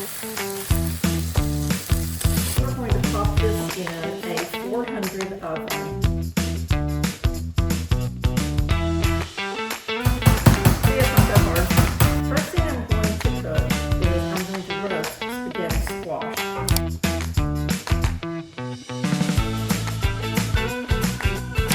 We're going to pop this in a 400 oven. See, it's not that hard. First thing I'm going to cook is I'm going to roast spaghetti squash.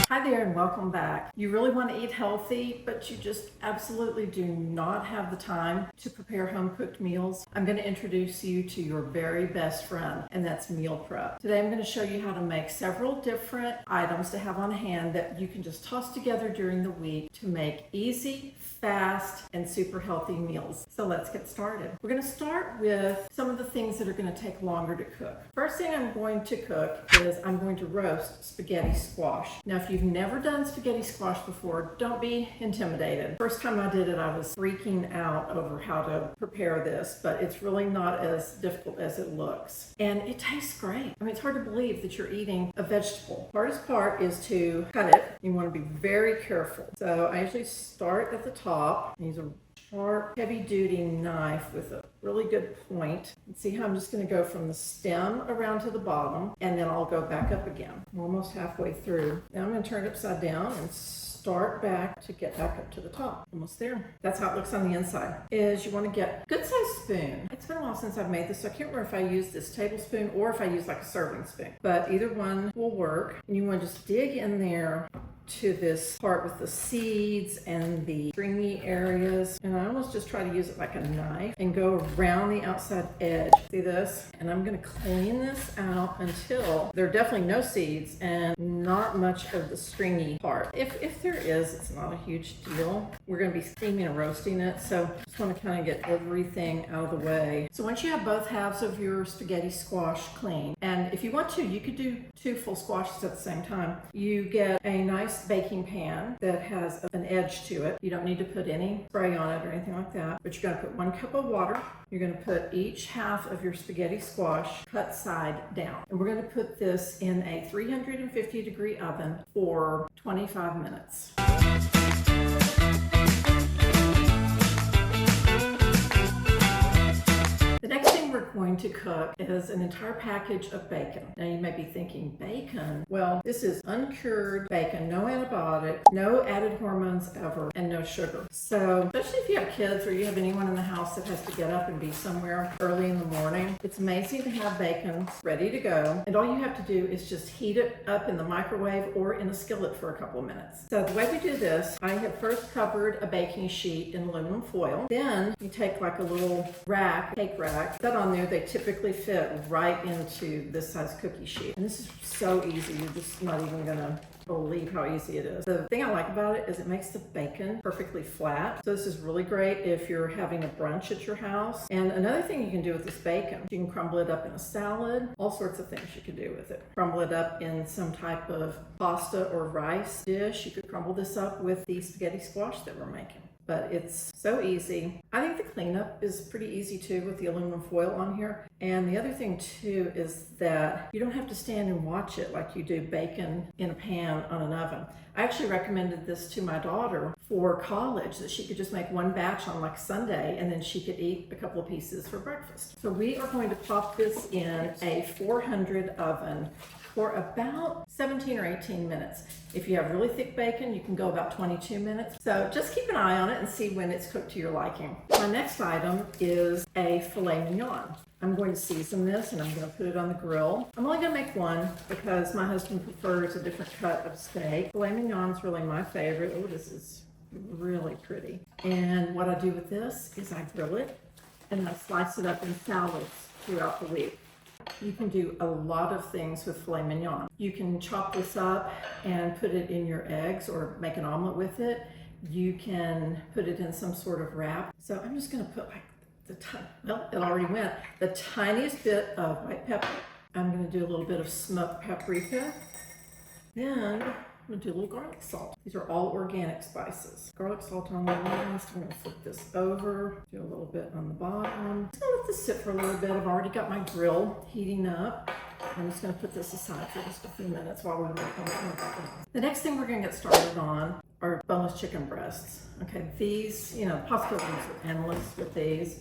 Hi there and welcome back. You really want to eat healthy, but you just absolutely do not have the time to prepare home-cooked meals. I'm going to introduce you to your very best friend, and that's meal prep. Today I'm going to show you how to make several different items to have on hand that you can just toss together during the week to make easy, fast, and super healthy meals. So let's get started. We're going to start with some of the things that are going to take longer to cook. First thing I'm going to cook is I'm going to roast spaghetti squash. Now, if you've never done spaghetti squash before, don't be intimidated. First time I did it, I was freaking out over how to prepare this, but it's really not as difficult as it looks. And it tastes great. I mean, it's hard to believe that you're eating a vegetable. Hardest part is to cut it. You want to be very careful. So I usually start at the top and use a sharp, heavy-duty knife with a really good point. And see how I'm just going to go from the stem around to the bottom, and then I'll go back up again. I'm almost halfway through. Now I'm going to turn it upside down and start back to get back up to the top. Almost there. That's how it looks on the inside. Is you want to get a good sized spoon. It's been a while since I've made this, so I can't remember if I use this tablespoon or if I use like a serving spoon, but either one will work. And you want to just dig in there to this part with the seeds and the stringy areas, and I almost just try to use it like a knife and go around the outside edge. See this? And I'm going to clean this out until there are definitely no seeds and not much of the stringy part. If there is, it's not a huge deal. We're going to be steaming and roasting it, so just want to kind of get everything out of the way. So once you have both halves of your spaghetti squash clean, and if you want to, you could do 2 full squashes at the same time. You get a nice baking pan that has an edge to it. You don't need to put any spray on it or anything like that, but you're going to put 1 cup of water. You're going to put each half of your spaghetti squash cut side down. And we're going to put this in a 350-degree oven for 25 minutes. The next thing we're going to cook is an entire package of bacon. Now you may be thinking, bacon? Well, this is uncured bacon, no antibiotics, no added hormones ever, and no sugar. So, especially if you have kids or you have anyone in the house that has to get up and be somewhere early in the morning, it's amazing to have bacon ready to go. And all you have to do is just heat it up in the microwave or in a skillet for a couple of minutes. So the way we do this, I have first covered a baking sheet in aluminum foil. Then you take like a little rack, cake rack, that on there, they typically fit right into this size cookie sheet. And this is so easy, you're just not even gonna believe how easy it is. The thing I like about it is it makes the bacon perfectly flat. So this is really great if you're having a brunch at your house. And another thing you can do with this bacon, you can crumble it up in a salad, all sorts of things you can do with it. Crumble it up in some type of pasta or rice dish. You could crumble this up with the spaghetti squash that we're making. But it's so easy. I think the cleanup is pretty easy too with the aluminum foil on here. And the other thing too is that you don't have to stand and watch it like you do bacon in a pan on an oven. I actually recommended this to my daughter for college, that she could just make 1 batch on like Sunday and then she could eat a couple of pieces for breakfast. So we are going to pop this in a 400 oven for about 17 or 18 minutes. If you have really thick bacon, you can go about 22 minutes. So just keep an eye on it and see when it's cooked to your liking. My next item is a filet mignon. I'm going to season this and I'm going to put it on the grill. I'm only going to make 1 because my husband prefers a different cut of steak. Filet mignon is really my favorite. Oh, this is really pretty. And what I do with this is I grill it and I slice it up in salads throughout the week. You can do a lot of things with filet mignon. You can chop this up and put it in your eggs or make an omelet with it. You can put it in some sort of wrap. So I'm just going to put like it already went, the tiniest bit of white pepper. I'm going to do a little bit of smoked paprika. Then I'm going to do a little garlic salt. These are all organic spices. Garlic salt on the last. I'm going to flip this over. Do a little bit on the bottom. Just going to let this sit for a little bit. I've already got my grill heating up. I'm just going to put this aside for just a few minutes while we're working on it. The next thing we're going to get started on are boneless chicken breasts. Okay, these, possibilities are endless with these.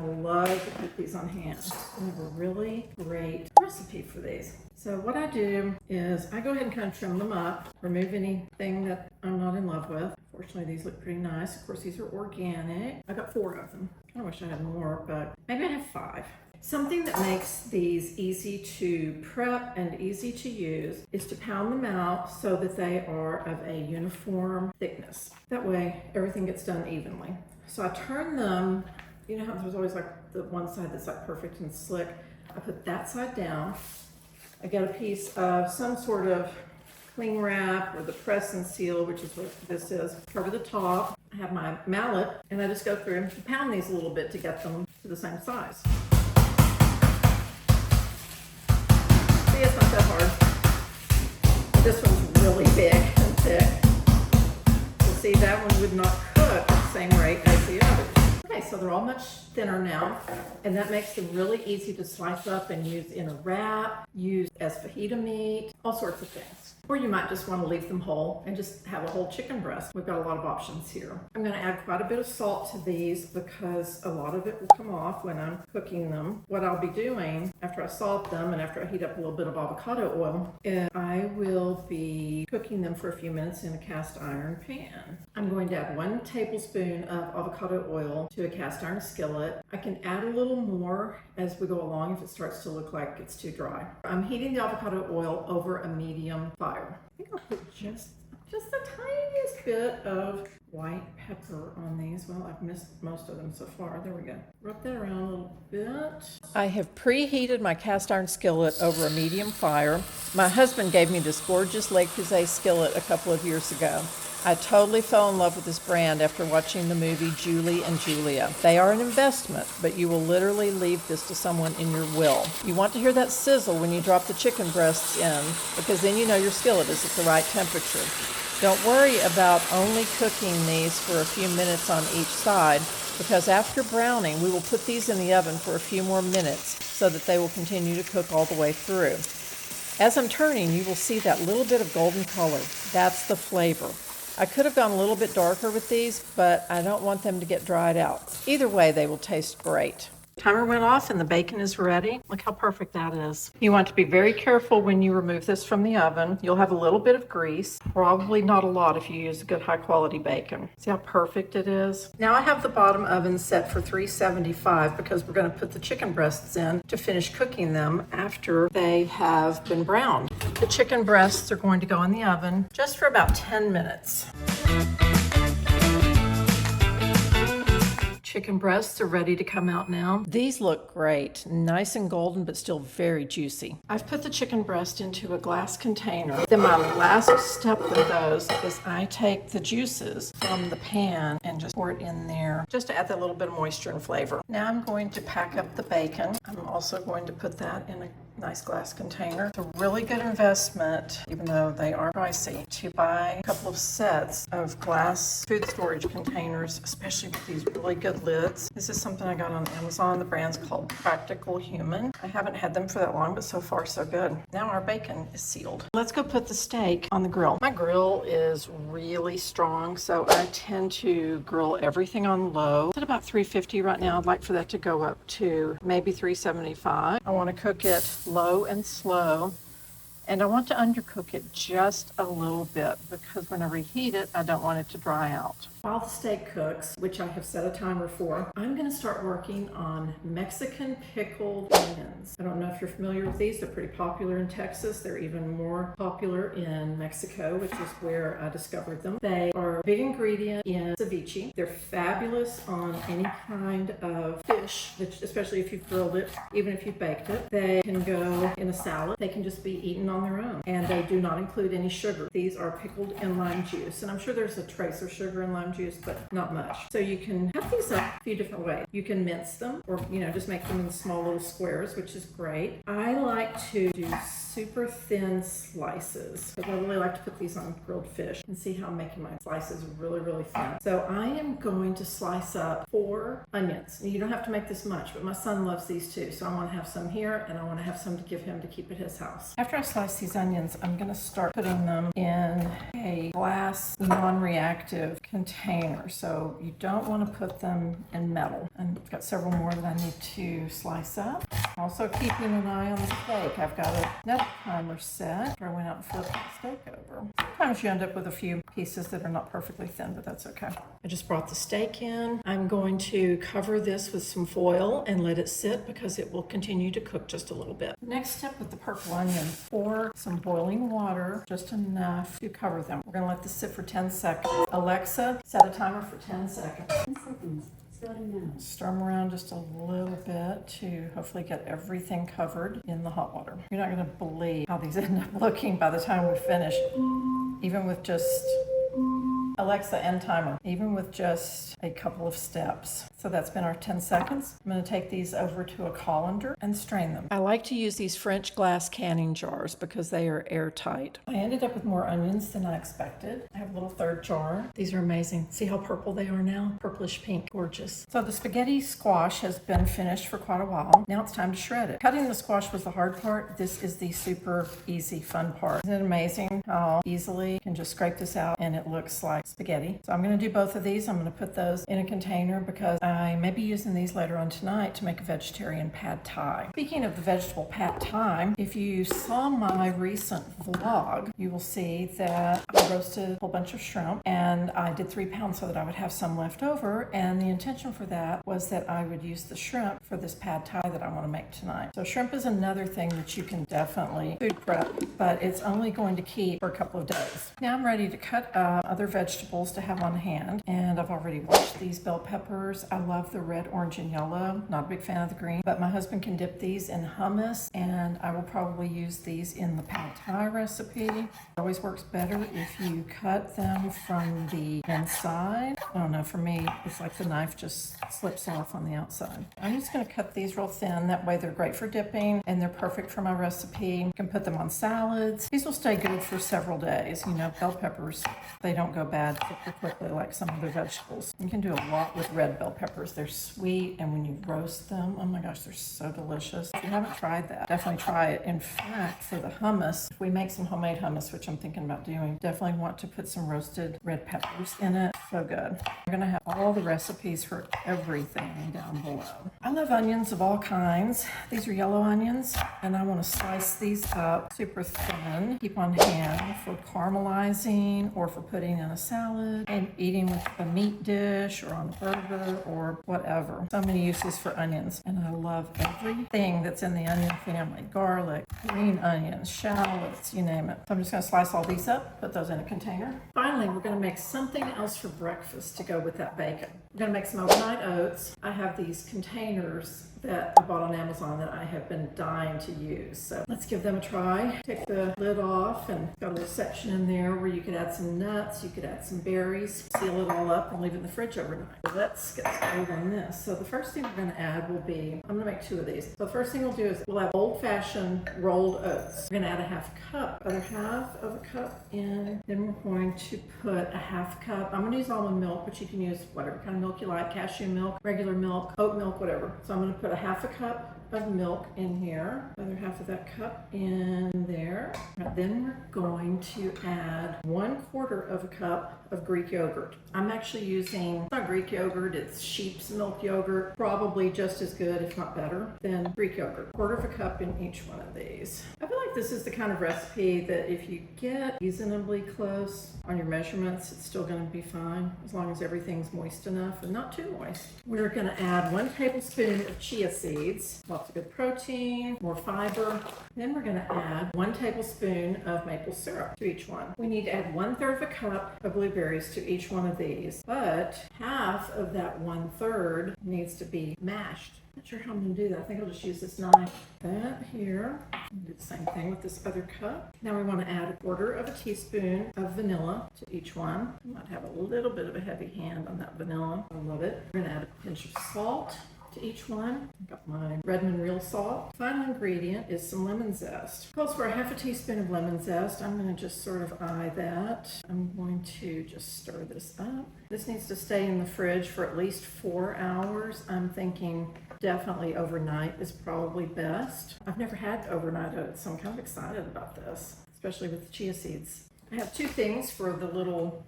I love to keep these on hand. I have a really great recipe for these. So what I do is I go ahead and kind of trim them up, remove anything that I'm not in love with. Fortunately, these look pretty nice. Of course, these are organic. I got 4 of them. I wish I had more, but maybe I have 5. Something that makes these easy to prep and easy to use is to pound them out so that they are of a uniform thickness. That way, everything gets done evenly. So I turn them, you know how there's always like the one side that's like perfect and slick. I put that side down. I get a piece of some sort of cling wrap or the press and seal, which is what this is, cover the top. I have my mallet and I just go through and pound these a little bit to get them to the same size. See, it's not that hard. This one's really big and thick. So see, that one would not cook at the same rate as the others. Okay, so they're all much thinner now, and that makes them really easy to slice up and use in a wrap, use as fajita meat, all sorts of things. Or you might just want to leave them whole and just have a whole chicken breast. We've got a lot of options here. I'm going to add quite a bit of salt to these because a lot of it will come off when I'm cooking them. What I'll be doing after I salt them and after I heat up a little bit of avocado oil is I will be cooking them for a few minutes in a cast iron pan. I'm going to add 1 tablespoon of avocado oil to a cast iron skillet. I can add a little more as we go along if it starts to look like it's too dry. I'm heating the avocado oil over a medium fire. I think I'll put just the tiniest bit of white pepper on these. Well, I've missed most of them so far. There we go. Rub that around a little bit. I have preheated my cast iron skillet over a medium fire. My husband gave me this gorgeous Le Creuset skillet a couple of years ago. I totally fell in love with this brand after watching the movie Julie and Julia. They are an investment, but you will literally leave this to someone in your will. You want to hear that sizzle when you drop the chicken breasts in, because then you know your skillet is at the right temperature. Don't worry about only cooking these for a few minutes on each side, because after browning, we will put these in the oven for a few more minutes so that they will continue to cook all the way through. As I'm turning, you will see that little bit of golden color. That's the flavor. I could have gone a little bit darker with these, but I don't want them to get dried out. Either way, they will taste great. Timer went off and the bacon is ready. Look how perfect that is. You want to be very careful when you remove this from the oven. You'll have a little bit of grease, probably not a lot if you use a good high quality bacon. See how perfect it is? Now I have the bottom oven set for 375 because we're going to put the chicken breasts in to finish cooking them after they have been browned. The chicken breasts are going to go in the oven just for about 10 minutes. Chicken breasts are ready to come out now. These look great, nice and golden, but still very juicy. I've put the chicken breast into a glass container. Then my last step with those is I take the juices from the pan and just pour it in there, just to add that little bit of moisture and flavor. Now I'm going to pack up the bacon. I'm also going to put that in a nice glass container. It's a really good investment, even though they are pricey, to buy a couple of sets of glass food storage containers, especially with these really good lids. This is something I got on Amazon. The brand's called Practical Human. I haven't had them for that long, but so far so good. Now our bacon is sealed. Let's go put the steak on the grill. My grill is really strong, so I tend to grill everything on low. It's at about 350 right now. I'd like for that to go up to maybe 375. I want to cook it low and slow, and I want to undercook it just a little bit because when I reheat it, I don't want it to dry out. While the steak cooks, which I have set a timer for, I'm going to start working on Mexican pickled onions. I don't know if you're familiar with these. They're pretty popular in Texas. They're even more popular in Mexico, which is where I discovered them. They are a big ingredient in ceviche. They're fabulous on any kind of fish, especially if you've grilled it, even if you've baked it. They can go in a salad. They can just be eaten on their own, and they do not include any sugar. These are pickled in lime juice, and I'm sure there's a trace of sugar in lime juice, but not much. So you can have these up a few different ways. You can mince them, or just make them in small little squares, which is great. I like to do super thin slices because I really like to put these on grilled fish. And see how I'm making my slices really, really thin. So I am going to slice up 4 onions. You don't have to make this much, but my son loves these too. So I want to have some here and I want to have some to give him to keep at his house. After I slice these onions, I'm going to start putting them in a glass non-reactive container. So you don't want to put them in metal. And I've got several more that I need to slice up. Also keeping an eye on the steak. I've got another timer set where I went out and flipped the steak over. Sometimes you end up with a few pieces that are not perfectly thin, but that's okay. I just brought the steak in. I'm going to cover this with some foil and let it sit because it will continue to cook just a little bit. Next step with the purple onions, pour some boiling water, just enough to cover them. We're going to let this sit for 10 seconds. Alexa, set a timer for 10 seconds. 10 seconds. Starting now. Stir them around just a little bit to hopefully get everything covered in the hot water. You're not going to believe how these end up looking by the time we finish, even with just Alexa, end timer, even with just a couple of steps. So that's been our 10 seconds. I'm going to take these over to a colander and strain them. I like to use these French glass canning jars because they are airtight. I ended up with more onions than I expected. I have a little third jar. These are amazing. See how purple they are now? Purplish pink. Gorgeous. So the spaghetti squash has been finished for quite a while. Now it's time to shred it. Cutting the squash was the hard part. This is the super easy, fun part. Isn't it amazing how easily you can just scrape this out and it looks like spaghetti? So I'm going to do both of these. I'm going to put those in a container because I may be using these later on tonight to make a vegetarian pad thai. Speaking of the vegetable pad thai, if you saw my recent vlog, you will see that I roasted a whole bunch of shrimp and I did 3 pounds so that I would have some left over. And the intention for that was that I would use the shrimp for this pad thai that I want to make tonight. So shrimp is another thing that you can definitely food prep, but it's only going to keep for a couple of days. Now I'm ready to cut up other vegetables to have on hand, and I've already washed these bell peppers. I love the red, orange, and yellow. Not a big fan of the green, but my husband can dip these in hummus, and I will probably use these in the pad thai recipe. It always works better if you cut them from the inside. I don't know, for me, it's like the knife just slips off on the outside. I'm just going to cut these real thin. That way they're great for dipping, and they're perfect for my recipe. You can put them on salads. These will stay good for several days. You know, bell peppers, they don't go bad super quickly like some other vegetables. You can do a lot with red bell peppers. They're sweet, and when you roast them, oh my gosh, they're so delicious. If you haven't tried that, definitely try it. In fact, for the hummus, if we make some homemade hummus, which I'm thinking about doing, definitely want to put some roasted red peppers in it. So good. I'm going to have all the recipes for everything down below. I love onions of all kinds. These are yellow onions, and I want to slice these up super thin. Keep on hand for caramelizing or for putting in a salad and eating with a meat dish or on a burger or whatever. So many uses for onions, and I love everything that's in the onion family. Garlic, green onions, shallots, you name it. So I'm just going to slice all these up, put those in a container. Finally, we're going to make something else for breakfast to go with that bacon. We're going to make some overnight oats. I have these containers that I bought on Amazon that I have been dying to use. So let's give them a try. Take the lid off, and got a little section in there where you could add some nuts, you could add some berries, seal it all up and leave it in the fridge overnight. So let's get started on this. So the first thing we're going to add will be, I'm going to make 2 of these. So the first thing we'll do is we'll have old-fashioned rolled oats. We're going to add a half cup, other half of a cup in. Then we're going to put a half cup. I'm going to use almond milk, but you can use whatever kind of milk you like, cashew milk, regular milk, oat milk, whatever. So I'm going to put a half a cup of milk in here, other half of that cup in there. Right, then we're going to add 1/4 of a cup of Greek yogurt. I'm actually using, it's not Greek yogurt, it's sheep's milk yogurt, probably just as good, if not better, than Greek yogurt. 1/4 of a cup in each one of these. I feel like this is the kind of recipe that if you get reasonably close on your measurements, it's still going to be fine, as long as everything's moist enough and not too moist. We're going to add 1 tablespoon of chia seeds. Lots of good protein, more fiber. Then we're going to add 1 tablespoon of maple syrup to each one. We need to add 1/3 of a cup of blueberries to each one of these, but half of that 1/3 needs to be mashed. Not sure how I'm going to do that. I think I'll just use this knife. That here. Do the same thing with this other cup. Now we want to add 1/4 of a teaspoon of vanilla to each one. I might have a little bit of a heavy hand on that vanilla. I love it. We're going to add a pinch of salt to each one. I've got my Redmond real salt. Final ingredient is some lemon zest. Calls for a half a teaspoon of lemon zest. I'm going to just sort of eye that. I'm going to just stir this up. This needs to stay in the fridge for at least 4 hours. I'm thinking definitely overnight is probably best. I've never had overnight oats, so I'm kind of excited about this, especially with the chia seeds. I have 2 things for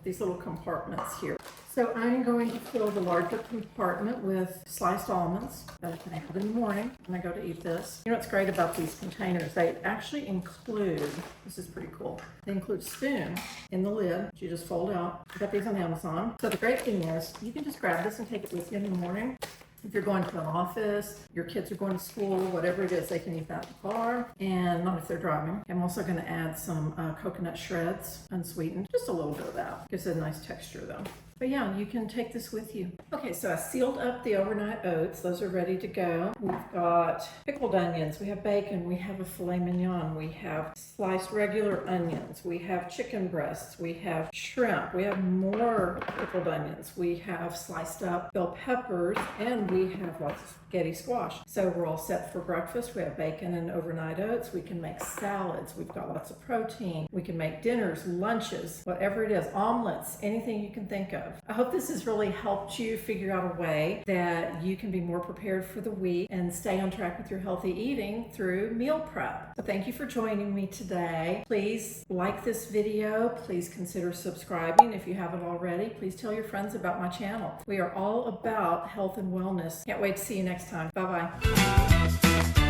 these little compartments here. So I'm going to fill the larger compartment with sliced almonds that I can have in the morning when I go to eat this. You know what's great about these containers? They actually include, this is pretty cool, they include a spoon in the lid that you just fold out. I got these on Amazon. So the great thing is you can just grab this and take it with you in the morning. If you're going to an office, your kids are going to school, whatever it is, they can eat that in the car, and not if they're driving. I'm also going to add some coconut shreds, unsweetened, just a little bit of that. Gives it a nice texture though. But yeah, you can take this with you. Okay, so I sealed up the overnight oats. Those are ready to go. We've got pickled onions, we have bacon, we have a filet mignon, we have sliced regular onions, we have chicken breasts, we have shrimp, we have more pickled onions, we have sliced up bell peppers, and we have lots of spaghetti squash. So we're all set for breakfast. We have bacon and overnight oats. We can make salads. We've got lots of protein. We can make dinners, lunches, whatever it is, omelets, anything you can think of. I hope this has really helped you figure out a way that you can be more prepared for the week and stay on track with your healthy eating through meal prep. So thank you for joining me today. Please like this video. Please consider subscribing if you haven't already. Please tell your friends about my channel. We are all about health and wellness. Can't wait to see you next time. Bye-bye.